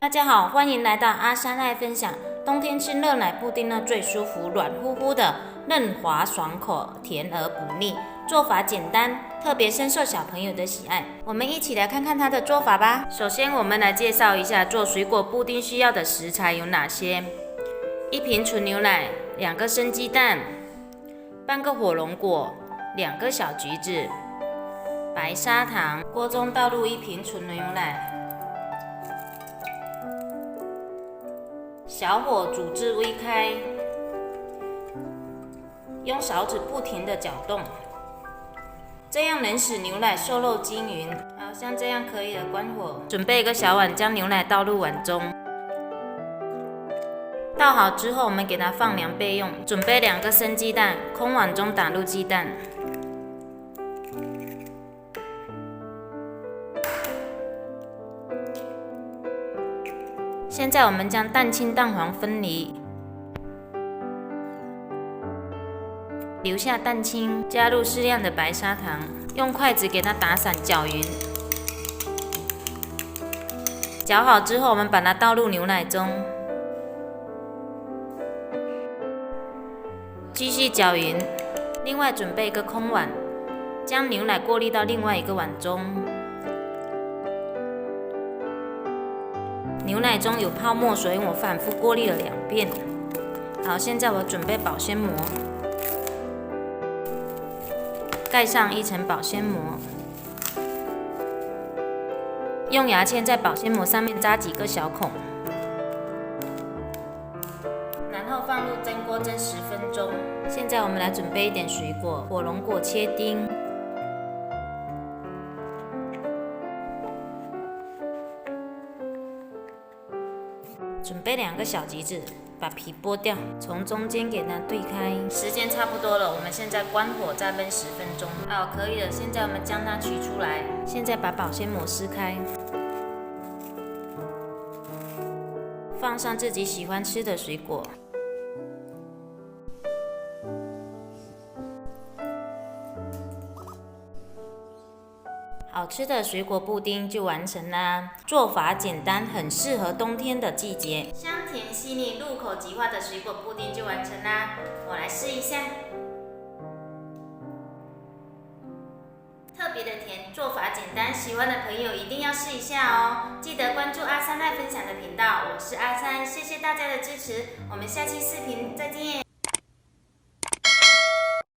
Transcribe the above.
大家好，欢迎来到阿山爱分享。冬天吃热奶布丁呢最舒服，软乎乎的，嫩滑爽口，甜而不腻。做法简单，特别深受小朋友的喜爱。我们一起来看看它的做法吧。首先，我们来介绍一下做水果布丁需要的食材有哪些：1瓶纯牛奶，2个生鸡蛋，半个火龙果，2个小橘子，白砂糖。锅中倒入1瓶纯牛奶。小火煮至微开，用勺子不停地搅动，这样能使牛奶受肉均匀。好，像这样可以了，关火。准备1个小碗，将牛奶倒入碗中。倒好之后，我们给它放凉备用。准备2个生鸡蛋，空碗中打入鸡蛋。现在我们将蛋清蛋黄分离，留下蛋清，加入适量的白砂糖，用筷子给它打散搅匀。搅好之后，我们把它倒入牛奶中，继续搅匀。另外准备1个空碗，将牛奶过滤到另外1个碗中。牛奶中有泡沫，所以我反复过滤了2遍。好，现在我准备保鲜膜，盖上1层保鲜膜，用牙签在保鲜膜上面扎几个小孔，然后放入蒸锅蒸10分钟。现在我们来准备一点水果，火龙果切丁。准备2个小橘子，把皮剥掉，从中间给它对开。时间差不多了，我们现在关火再焖10分钟。好，可以了。现在我们将它取出来。现在把保鲜膜撕开，放上自己喜欢吃的水果。好吃的水果布丁就完成啦！做法简单，很适合冬天的季节。香甜细腻、入口即化的水果布丁就完成啦！我来试一下，特别的甜，做法简单，喜欢的朋友一定要试一下哦！记得关注阿三爱分享的频道，我是阿三，谢谢大家的支持，我们下期视频再见。